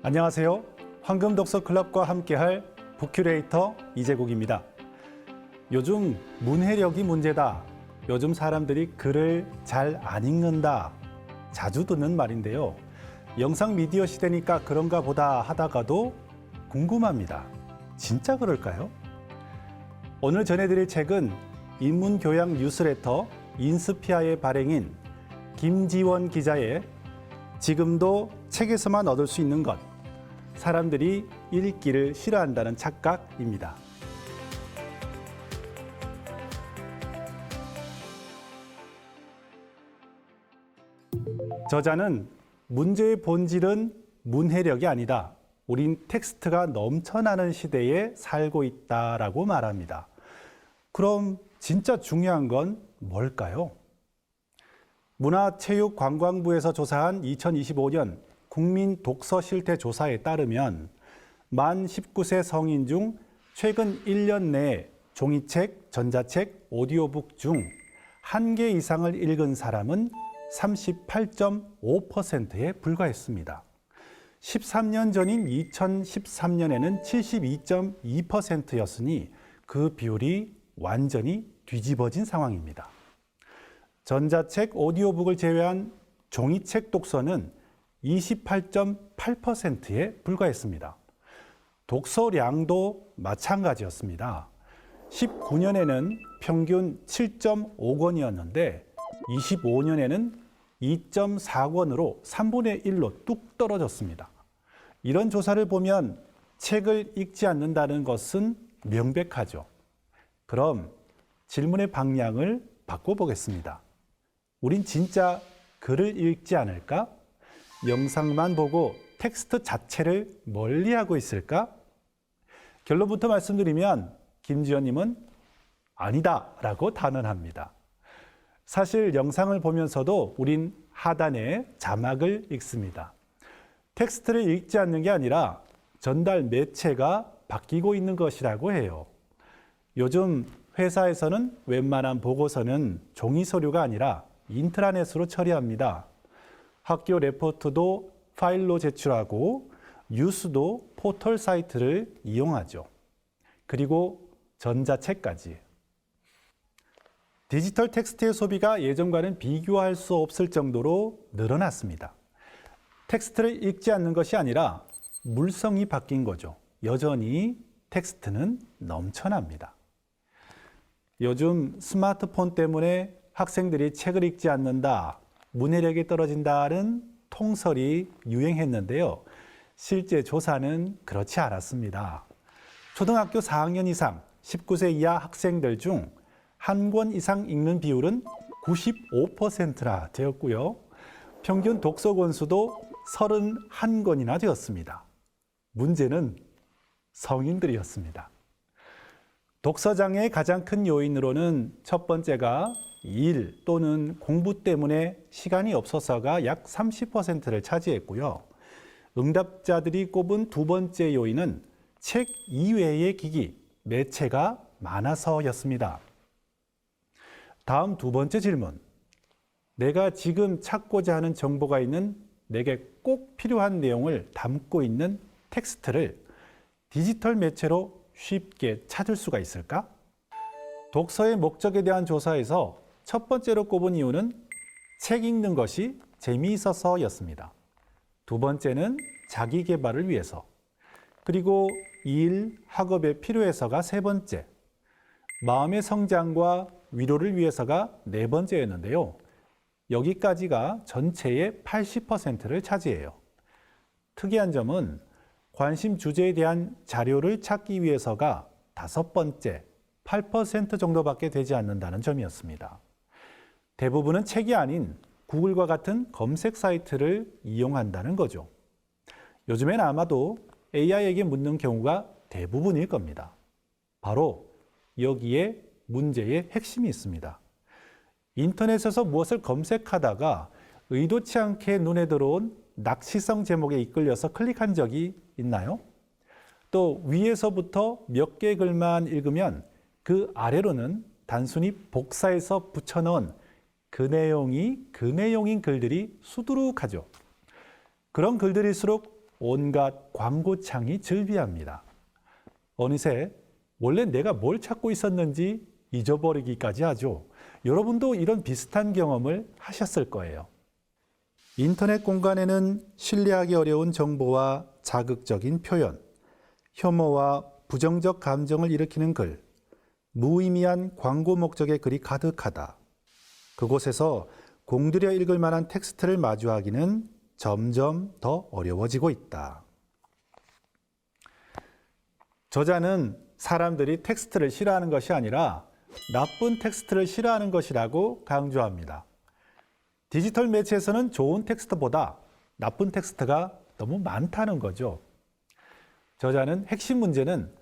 안녕하세요. 황금독서클럽과 함께할 북큐레이터 이재국입니다. 요즘 문해력이 문제다. 요즘 사람들이 글을 잘 안 읽는다. 자주 듣는 말인데요. 영상 미디어 시대니까 그런가 보다 하다가도 궁금합니다. 진짜 그럴까요? 오늘 전해드릴 책은 인문교양 뉴스레터 인스피아의 발행인 김지원 기자의 지금도 책에서만 얻을 수 있는 것, 사람들이 읽기를 싫어한다는 착각입니다. 저자는 문제의 본질은 문해력이 아니다. 우린 텍스트가 넘쳐나는 시대에 살고 있다라고 말합니다. 그럼 진짜 중요한 건 뭘까요? 문화체육관광부에서 조사한 2025년 국민 독서 실태 조사에 따르면 만 19세 성인 중 최근 1년 내에 종이책, 전자책, 오디오북 중 1개 이상을 읽은 사람은 38.5%에 불과했습니다. 13년 전인 2013년에는 72.2%였으니 그 비율이 완전히 뒤집어진 상황입니다. 전자책, 오디오북을 제외한 종이책 독서는 28.8%에 불과했습니다. 독서량도 마찬가지였습니다. 19년에는 평균 7.5권이었는데 25년에는 2.4권으로 3분의 1로 뚝 떨어졌습니다. 이런 조사를 보면 책을 읽지 않는다는 것은 명백하죠. 그럼 질문의 방향을 바꿔보겠습니다. 우린 진짜 글을 읽지 않을까? 영상만 보고 텍스트 자체를 멀리하고 있을까? 결론부터 말씀드리면 김지연님은 아니다라고 단언합니다. 사실 영상을 보면서도 우린 하단에 자막을 읽습니다. 텍스트를 읽지 않는 게 아니라 전달 매체가 바뀌고 있는 것이라고 해요. 요즘 회사에서는 웬만한 보고서는 종이 서류가 아니라 인트라넷으로 처리합니다. 학교 레포트도 파일로 제출하고 뉴스도 포털 사이트를 이용하죠. 그리고 전자책까지. 디지털 텍스트의 소비가 예전과는 비교할 수 없을 정도로 늘어났습니다. 텍스트를 읽지 않는 것이 아니라 물성이 바뀐 거죠. 여전히 텍스트는 넘쳐납니다. 요즘 스마트폰 때문에 학생들이 책을 읽지 않는다, 문해력이 떨어진다는 통설이 유행했는데요. 실제 조사는 그렇지 않았습니다. 초등학교 4학년 이상 19세 이하 학생들 중 한 권 이상 읽는 비율은 95%나 되었고요. 평균 독서 권수도 31권이나 되었습니다. 문제는 성인들이었습니다. 독서장애의 가장 큰 요인으로는 첫 번째가 일 또는 공부 때문에 시간이 없어서가 약 30%를 차지했고요. 응답자들이 꼽은 두 번째 요인은 책 이외의 기기, 매체가 많아서였습니다. 다음 두 번째 질문. 내가 지금 찾고자 하는 정보가 있는 내게 꼭 필요한 내용을 담고 있는 텍스트를 디지털 매체로 쉽게 찾을 수가 있을까? 독서의 목적에 대한 조사에서 첫 번째로 꼽은 이유는 책 읽는 것이 재미있어서였습니다. 두 번째는 자기 개발을 위해서. 그리고 일, 학업에 필요해서가 세 번째. 마음의 성장과 위로를 위해서가 네 번째였는데요. 여기까지가 전체의 80%를 차지해요. 특이한 점은 관심 주제에 대한 자료를 찾기 위해서가 다섯 번째, 8% 정도밖에 되지 않는다는 점이었습니다. 대부분은 책이 아닌 구글과 같은 검색 사이트를 이용한다는 거죠. 요즘엔 아마도 AI에게 묻는 경우가 대부분일 겁니다. 바로 여기에 문제의 핵심이 있습니다. 인터넷에서 무엇을 검색하다가 의도치 않게 눈에 들어온 낚시성 제목에 이끌려서 클릭한 적이 있나요? 또 위에서부터 몇 개 글만 읽으면 그 아래로는 단순히 복사해서 붙여넣은 그 내용인 글들이 수두룩하죠. 그런 글들일수록 온갖 광고창이 즐비합니다. 어느새 원래 내가 뭘 찾고 있었는지 잊어버리기까지 하죠. 여러분도 이런 비슷한 경험을 하셨을 거예요. 인터넷 공간에는 신뢰하기 어려운 정보와 자극적인 표현, 혐오와 부정적 감정을 일으키는 글, 무의미한 광고 목적의 글이 가득하다. 그곳에서 공들여 읽을 만한 텍스트를 마주하기는 점점 더 어려워지고 있다. 저자는 사람들이 텍스트를 싫어하는 것이 아니라 나쁜 텍스트를 싫어하는 것이라고 강조합니다. 디지털 매체에서는 좋은 텍스트보다 나쁜 텍스트가 너무 많다는 거죠. 저자는 핵심 문제는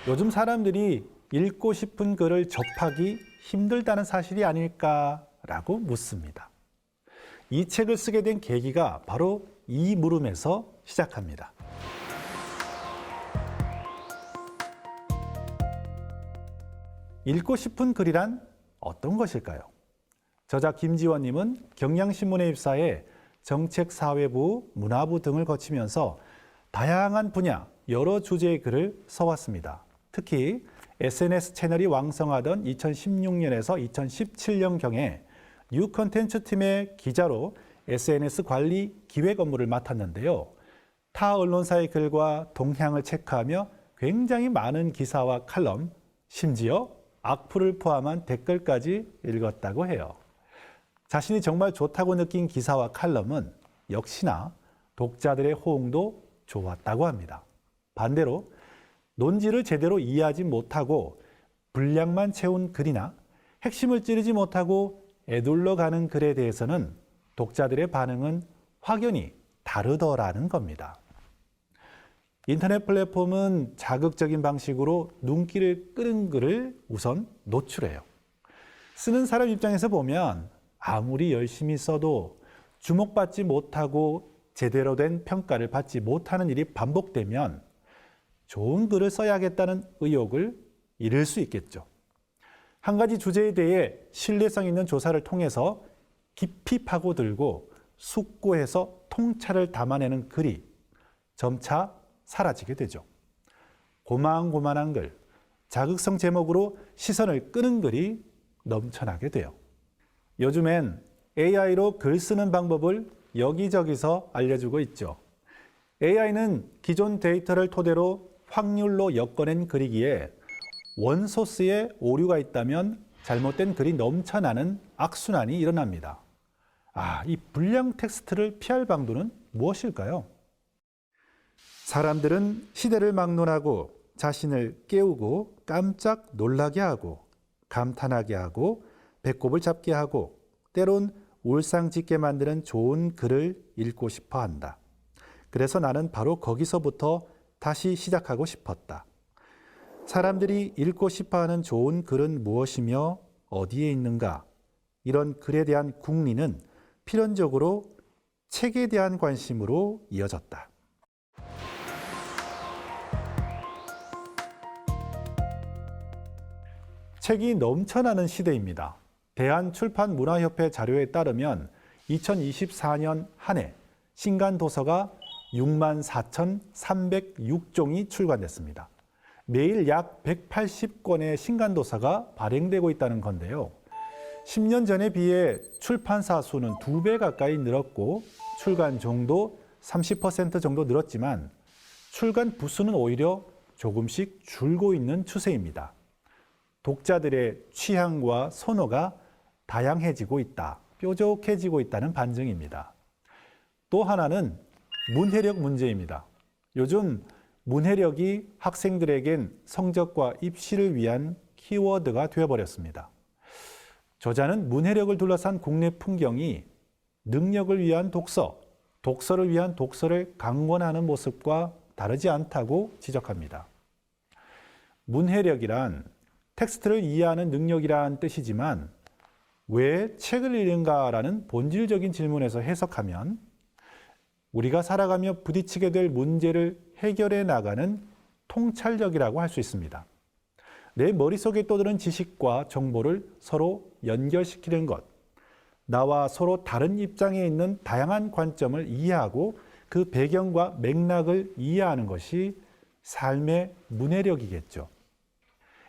요즘 사람들이 읽고 싶은 글을 접하기 힘들다는 사실이 아닐까라고 묻습니다. 이 책을 쓰게 된 계기가 바로 이 물음에서 시작합니다. 읽고 싶은 글이란 어떤 것일까요? 저자 김지원님은 경향신문에 입사해 정책사회부, 문화부 등을 거치면서 다양한 분야, 여러 주제의 글을 써왔습니다. 특히 SNS 채널이 왕성하던 2016년에서 2017년경에 뉴 컨텐츠 팀의 기자로 SNS 관리 기획 업무를 맡았는데요. 타 언론사의 글과 동향을 체크하며 굉장히 많은 기사와 칼럼, 심지어 악플을 포함한 댓글까지 읽었다고 해요. 자신이 정말 좋다고 느낀 기사와 칼럼은 역시나 독자들의 호응도 좋았다고 합니다. 반대로 논지를 제대로 이해하지 못하고 분량만 채운 글이나 핵심을 찌르지 못하고 에둘러 가는 글에 대해서는 독자들의 반응은 확연히 다르더라는 겁니다. 인터넷 플랫폼은 자극적인 방식으로 눈길을 끄는 글을 우선 노출해요. 쓰는 사람 입장에서 보면 아무리 열심히 써도 주목받지 못하고 제대로 된 평가를 받지 못하는 일이 반복되면 좋은 글을 써야겠다는 의욕을 잃을 수 있겠죠. 한 가지 주제에 대해 신뢰성 있는 조사를 통해서 깊이 파고들고 숙고해서 통찰을 담아내는 글이 점차 사라지게 되죠. 고만고만한 글, 자극성 제목으로 시선을 끄는 글이 넘쳐나게 돼요. 요즘엔 AI로 글 쓰는 방법을 여기저기서 알려주고 있죠. AI는 기존 데이터를 토대로 확률로 엮어낸 글이기에 원소스에 오류가 있다면 잘못된 글이 넘쳐나는 악순환이 일어납니다. 이 불량 텍스트를 피할 방도는 무엇일까요? 사람들은 시대를 막론하고 자신을 깨우고 깜짝 놀라게 하고 감탄하게 하고 배꼽을 잡게 하고 때론 울상짓게 만드는 좋은 글을 읽고 싶어 한다. 그래서 나는 바로 거기서부터 다시 시작하고 싶었다. 사람들이 읽고 싶어하는 좋은 글은 무엇이며 어디에 있는가? 이런 글에 대한 궁리는 필연적으로 책에 대한 관심으로 이어졌다. 책이 넘쳐나는 시대입니다. 대한출판문화협회 자료에 따르면 2024년 한 해 신간 도서가 64,306종이 출간됐습니다. 매일 약 180권의 신간 도서가 발행되고 있다는 건데요. 10년 전에 비해 출판사 수는 2배 가까이 늘었고 출간 종도 30% 정도 늘었지만 출간 부수는 오히려 조금씩 줄고 있는 추세입니다. 독자들의 취향과 선호가 다양해지고 있다, 뾰족해지고 있다는 반증입니다. 또 하나는 문해력 문제입니다. 요즘 문해력이 학생들에겐 성적과 입시를 위한 키워드가 되어버렸습니다. 저자는 문해력을 둘러싼 국내 풍경이 능력을 위한 독서, 독서를 위한 독서를 강권하는 모습과 다르지 않다고 지적합니다. 문해력이란 텍스트를 이해하는 능력이란 뜻이지만 왜 책을 읽는가라는 본질적인 질문에서 해석하면 우리가 살아가며 부딪히게 될 문제를 해결해 나가는 통찰력이라고 할 수 있습니다. 내 머릿속에 떠드는 지식과 정보를 서로 연결시키는 것, 나와 서로 다른 입장에 있는 다양한 관점을 이해하고 그 그 배경과 맥락을 이해하는 것이 삶의 문해력이겠죠.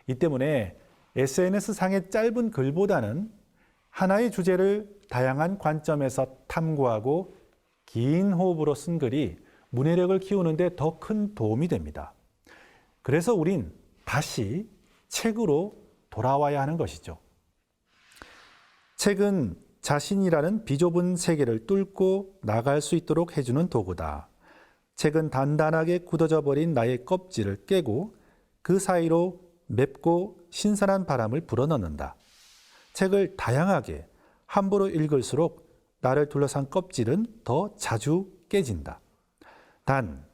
이 때문에 SNS상의 짧은 글보다는 하나의 주제를 다양한 관점에서 탐구하고 긴 호흡으로 쓴 글이 문해력을 키우는 데 더 큰 도움이 됩니다. 그래서 우린 다시 책으로 돌아와야 하는 것이죠. 책은 자신이라는 비좁은 세계를 뚫고 나갈 수 있도록 해주는 도구다. 책은 단단하게 굳어져 버린 나의 껍질을 깨고 그 사이로 맵고 신선한 바람을 불어넣는다. 책을 다양하게 함부로 읽을수록 나를 둘러싼 껍질은 더 자주 깨진다. 단,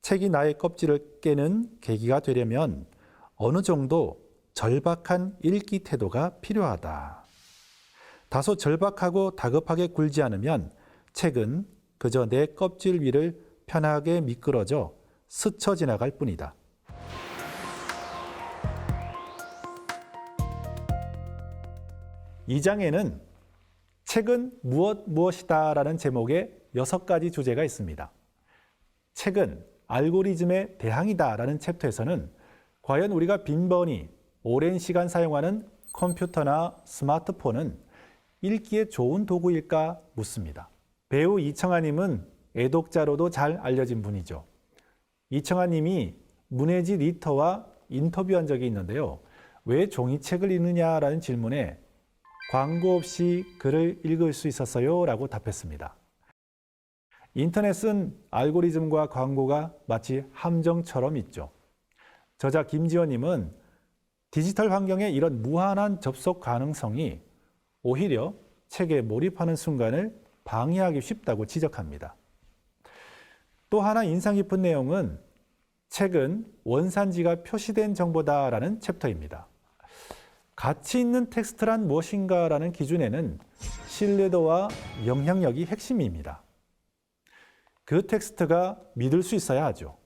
책이 나의 껍질을 깨는 계기가 되려면 어느 정도 절박한 읽기 태도가 필요하다. 다소 절박하고 다급하게 굴지 않으면 책은 그저 내 껍질 위를 편하게 미끄러져 스쳐 지나갈 뿐이다. 이 장에는 책은 무엇이다 라는 제목의 6가지 주제가 있습니다. 책은 알고리즘의 대항이다 라는 챕터에서는 과연 우리가 빈번히 오랜 시간 사용하는 컴퓨터나 스마트폰은 읽기에 좋은 도구일까 묻습니다. 배우 이청아님은 애독자로도 잘 알려진 분이죠. 이청아님이 문혜지 리터와 인터뷰한 적이 있는데요. 왜 종이책을 읽느냐라는 질문에 광고 없이 글을 읽을 수 있었어요 라고 답했습니다. 인터넷은 알고리즘과 광고가 마치 함정처럼 있죠. 저자 김지원님은 디지털 환경의 이런 무한한 접속 가능성이 오히려 책에 몰입하는 순간을 방해하기 쉽다고 지적합니다. 또 하나 인상 깊은 내용은 책은 원산지가 표시된 정보다라는 챕터입니다. 가치 있는 텍스트란 무엇인가라는 기준에는 신뢰도와 영향력이 핵심입니다. 그 텍스트가 믿을 수 있어야 하죠.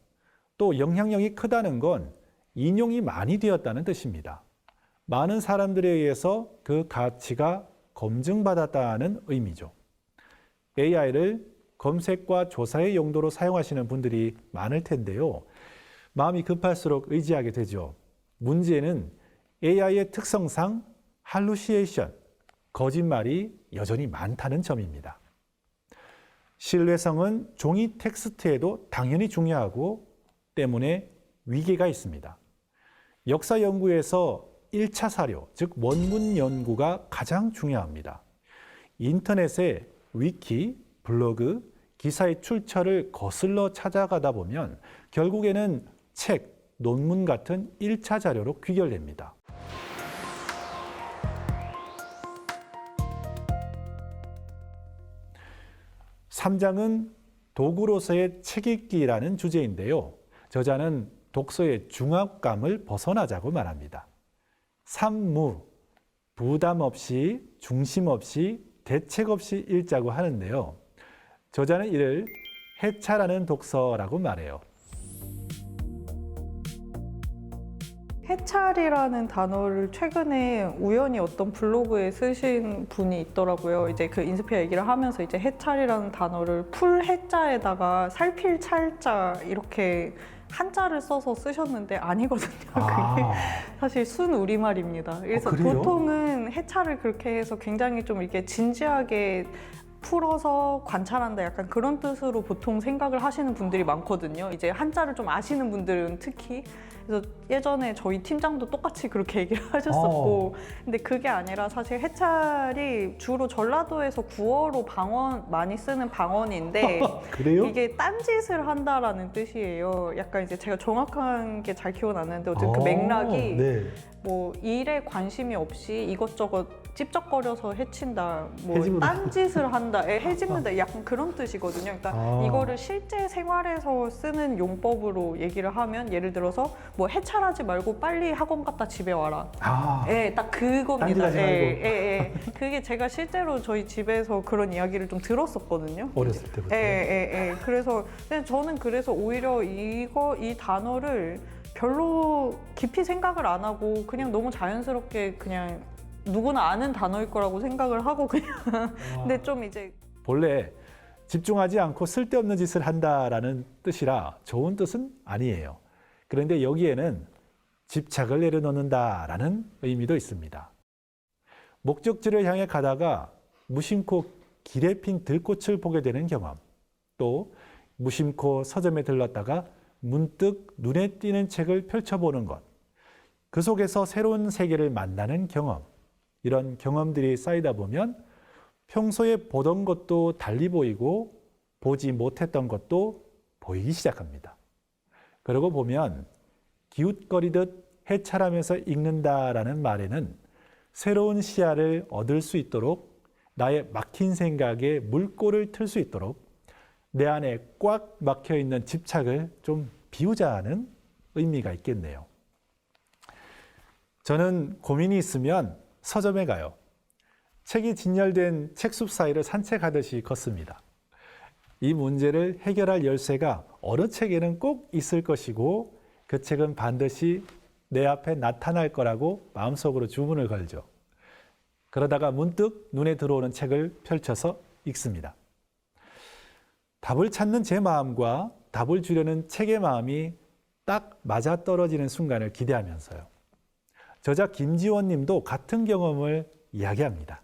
또 영향력이 크다는 건 인용이 많이 되었다는 뜻입니다. 많은 사람들에 의해서 그 가치가 검증받았다는 의미죠. AI를 검색과 조사의 용도로 사용하시는 분들이 많을 텐데요. 마음이 급할수록 의지하게 되죠. 문제는 AI의 특성상 할루시에이션, 거짓말이 여전히 많다는 점입니다. 신뢰성은 종이 텍스트에도 당연히 중요하고 때문에 위계가 있습니다. 역사 연구에서 1차 사료, 즉 원문 연구가 가장 중요합니다. 인터넷의 위키, 블로그, 기사의 출처를 거슬러 찾아가다 보면 결국에는 책, 논문 같은 1차 자료로 귀결됩니다. (3장은) 도구로서의 책 읽기라는 주제인데요. 저자는 독서의 중압감을 벗어나자고 말합니다. 산무, 부담 없이, 중심 없이, 대책 없이 읽자고 하는데요. 저자는 이를 해찰하는 독서라고 말해요. 해찰이라는 단어를 최근에 우연히 어떤 블로그에 쓰신 분이 있더라고요. 이제 그 인스피어 얘기를 하면서 이제 해찰이라는 단어를 풀 해자에다가 살필 찰자 이렇게 한자를 써서 쓰셨는데 아니거든요. 그게 사실 순 우리말입니다. 그래서 보통은 해찰을 그렇게 해서 굉장히 좀 이렇게 진지하게 풀어서 관찰한다 약간 그런 뜻으로 보통 생각을 하시는 분들이 많거든요. 이제 한자를 좀 아시는 분들은 특히. 그래서 예전에 저희 팀장도 똑같이 그렇게 얘기를 하셨었고 근데 그게 아니라 사실 해찰이 주로 전라도에서 구어로 방언 많이 쓰는 방언인데 그래요? 이게 딴짓을 한다라는 뜻이에요. 약간 이제 제가 정확한 게 잘 기억은 안 나는데 어쨌든 그 맥락이 네. 뭐 일에 관심이 없이 이것저것 찝쩍거려서 해친다, 뭐 해집는다. 딴짓을 한다, 해집는다 약간 그런 뜻이거든요. 그러니까 이거를 실제 생활에서 쓰는 용법으로 얘기를 하면 예를 들어서 뭐 해찰하지 말고 빨리 학원 갔다 집에 와라. 딱 그겁니다. 그게 제가 실제로 저희 집에서 그런 이야기를 좀 들었었거든요. 어렸을 때부터. 그래서 근데 저는 그래서 오히려 이 단어를 별로 깊이 생각을 안 하고 그냥 너무 자연스럽게 그냥 누구나 아는 단어일 거라고 생각을 하고 그냥 근데 좀 이제 본래 집중하지 않고 쓸데없는 짓을 한다라는 뜻이라 좋은 뜻은 아니에요. 그런데 여기에는 집착을 내려놓는다라는 의미도 있습니다. 목적지를 향해 가다가 무심코 길에 핀 들꽃을 보게 되는 경험, 또 무심코 서점에 들렀다가 문득 눈에 띄는 책을 펼쳐보는 것, 그 속에서 새로운 세계를 만나는 경험, 이런 경험들이 쌓이다 보면 평소에 보던 것도 달리 보이고 보지 못했던 것도 보이기 시작합니다. 그러고 보면 기웃거리듯 해찰하면서 읽는다라는 말에는 새로운 시야를 얻을 수 있도록, 나의 막힌 생각에 물꼬를 틀 수 있도록 내 안에 꽉 막혀 있는 집착을 좀 비우자는 의미가 있겠네요. 저는 고민이 있으면 서점에 가요. 책이 진열된 책숲 사이를 산책하듯이 걷습니다. 이 문제를 해결할 열쇠가 어느 책에는 꼭 있을 것이고 그 책은 반드시 내 앞에 나타날 거라고 마음속으로 주문을 걸죠. 그러다가 문득 눈에 들어오는 책을 펼쳐서 읽습니다. 답을 찾는 제 마음과 답을 주려는 책의 마음이 딱 맞아떨어지는 순간을 기대하면서요. 저자 김지원 님도 같은 경험을 이야기합니다.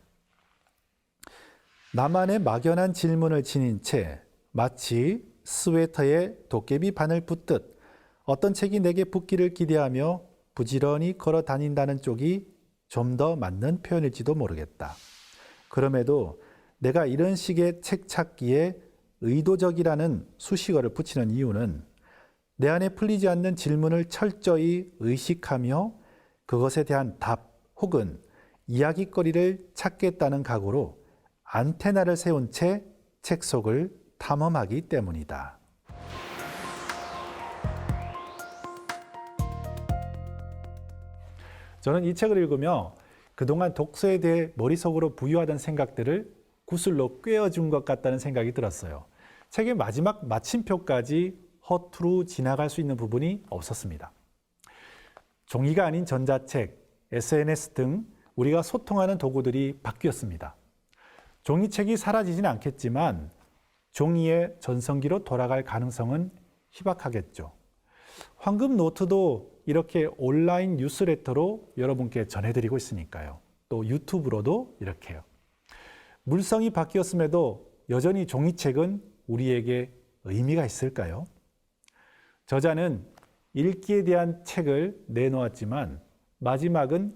나만의 막연한 질문을 지닌 채 마치 스웨터에 도깨비 바늘 붙듯 어떤 책이 내게 붙기를 기대하며 부지런히 걸어 다닌다는 쪽이 좀 더 맞는 표현일지도 모르겠다. 그럼에도 내가 이런 식의 책 찾기에 의도적이라는 수식어를 붙이는 이유는 내 안에 풀리지 않는 질문을 철저히 의식하며 그것에 대한 답 혹은 이야깃거리를 찾겠다는 각오로 안테나를 세운 채 책 속을 탐험하기 때문이다. 저는 이 책을 읽으며 그동안 독서에 대해 머릿속으로 부유하던 생각들을 구슬로 꿰어준 것 같다는 생각이 들었어요. 책의 마지막 마침표까지 허투루 지나갈 수 있는 부분이 없었습니다. 종이가 아닌 전자책, SNS 등 우리가 소통하는 도구들이 바뀌었습니다. 종이책이 사라지진 않겠지만 종이의 전성기로 돌아갈 가능성은 희박하겠죠. 황금 노트도 이렇게 온라인 뉴스레터로 여러분께 전해드리고 있으니까요. 또 유튜브로도 이렇게요. 물성이 바뀌었음에도 여전히 종이책은 우리에게 의미가 있을까요? 저자는 읽기에 대한 책을 내놓았지만 마지막은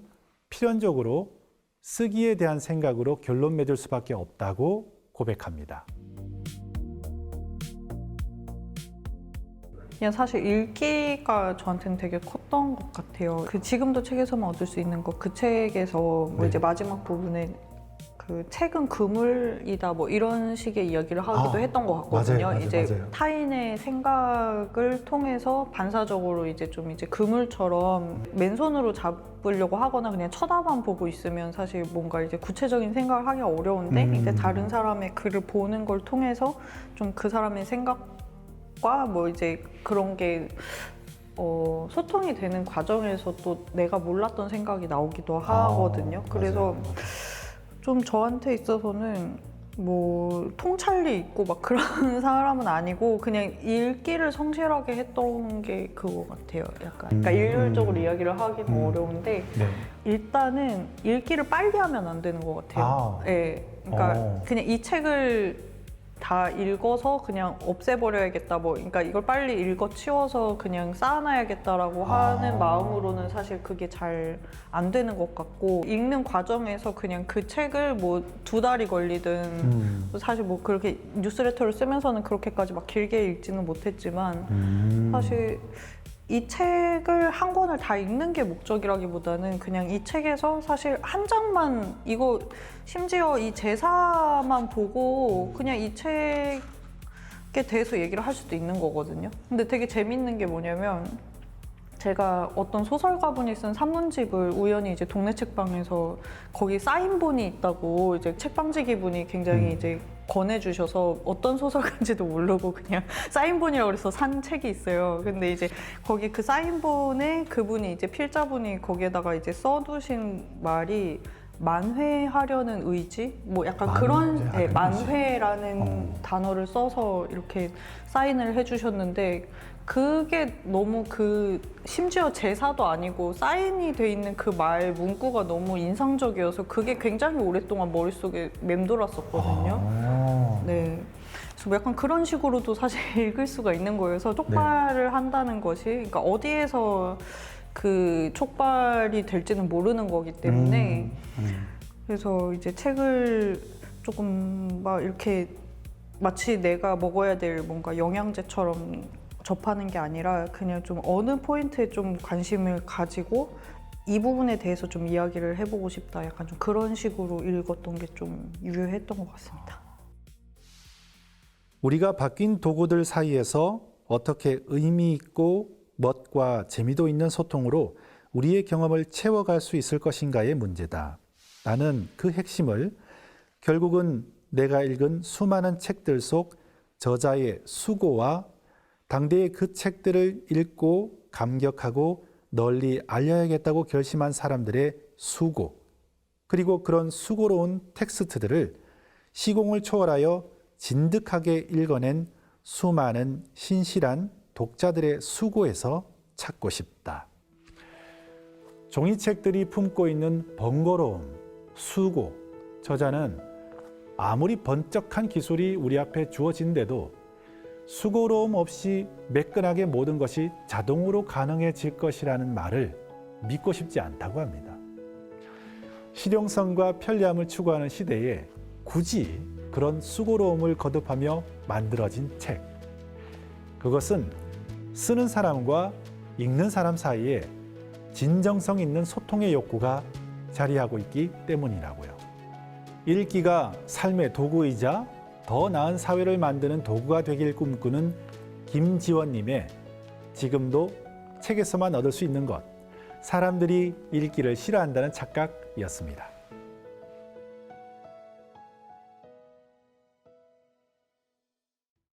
필연적으로 쓰기에 대한 생각으로 결론 맺을 수밖에 없다고 고백합니다. 그냥 사실 읽기가 저한테는 되게 컸던 것 같아요. 그 지금도 책에서만 얻을 수 있는 것, 그 책에서 뭐 네. 이제 마지막 부분에 그 책은 그물이다 뭐 이런 식의 이야기를 하기도 했던 것 같거든요. 맞아요. 이제 타인의 생각을 통해서 반사적으로 이제 좀 이제 그물처럼 맨손으로 잡으려고 하거나 그냥 쳐다만 보고 있으면 사실 뭔가 이제 구체적인 생각을 하기 어려운데 이제 다른 사람의 글을 보는 걸 통해서 좀 그 사람의 생각과 뭐 이제 그런 게 소통이 되는 과정에서 또 내가 몰랐던 생각이 나오기도 하거든요. 그래서 맞아요. 좀 저한테 있어서는 뭐 통찰리 있고 막 그런 사람은 아니고 그냥 읽기를 성실하게 했던 게 그거 같아요. 약간 그러니까 일률적으로 이야기를 하기는 어려운데 네. 일단은 읽기를 빨리 하면 안 되는 것 같아요. 네, 그러니까 그냥 이 책을 다 읽어서 그냥 없애버려야겠다. 뭐, 그러니까 이걸 빨리 읽어 치워서 그냥 쌓아놔야겠다라고 하는 마음으로는 사실 그게 잘 안 되는 것 같고, 읽는 과정에서 그냥 그 책을 뭐 2달이 걸리든, 사실 뭐 그렇게 뉴스레터를 쓰면서는 그렇게까지 막 길게 읽지는 못했지만, 사실 이 책을 한 권을 다 읽는 게 목적이라기보다는 그냥 이 책에서 사실 한 장만, 이거 심지어 이 제사만 보고 그냥 이 책에 대해서 얘기를 할 수도 있는 거거든요. 근데 되게 재밌는 게 뭐냐면 제가 어떤 소설가분이 쓴 산문집을 우연히 이제 동네 책방에서 거기 사인본이 있다고 이제 책방지기 분이 굉장히 이제 권해주셔서 어떤 소설가인지도 모르고 그냥 사인본이라고 그래서 산 책이 있어요. 근데 이제 거기 그 사인본에 그분이 이제 필자분이 거기에다가 이제 써두신 말이 만회하려는 의지? 뭐 약간 그런 네, 만회라는 단어를 써서 이렇게 사인을 해주셨는데 그게 너무 심지어 제사도 아니고 사인이 돼 있는 그 말 문구가 너무 인상적이어서 그게 굉장히 오랫동안 머릿속에 맴돌았었거든요. 네. 그래서 뭐 약간 그런 식으로도 사실 읽을 수가 있는 거예요. 그래서 촉발을 한다는 것이, 그러니까 어디에서 그 촉발이 될지는 모르는 거기 때문에 그래서 이제 책을 조금 막 이렇게 마치 내가 먹어야 될 뭔가 영양제처럼 접하는 게 아니라 그냥 좀 어느 포인트에 좀 관심을 가지고 이 부분에 대해서 좀 이야기를 해보고 싶다. 약간 좀 그런 식으로 읽었던 게 좀 유효했던 것 같습니다. 우리가 바뀐 도구들 사이에서 어떻게 의미 있고 멋과 재미도 있는 소통으로 우리의 경험을 채워갈 수 있을 것인가의 문제다. 나는 그 핵심을 결국은 내가 읽은 수많은 책들 속 저자의 수고와 당대의 그 책들을 읽고 감격하고 널리 알려야겠다고 결심한 사람들의 수고, 그리고 그런 수고로운 텍스트들을 시공을 초월하여 진득하게 읽어낸 수많은 신실한 독자들의 수고에서 찾고 싶다. 종이책들이 품고 있는 번거로움, 수고, 저자는 아무리 번쩍한 기술이 우리 앞에 주어진데도 수고로움 없이 매끈하게 모든 것이 자동으로 가능해질 것이라는 말을 믿고 싶지 않다고 합니다. 실용성과 편리함을 추구하는 시대에 굳이 그런 수고로움을 거듭하며 만들어진 책. 그것은 쓰는 사람과 읽는 사람 사이에 진정성 있는 소통의 욕구가 자리하고 있기 때문이라고요. 읽기가 삶의 도구이자 더 나은 사회를 만드는 도구가 되길 꿈꾸는 김지원님의 지금도 책에서만 얻을 수 있는 것, 사람들이 읽기를 싫어한다는 착각이었습니다.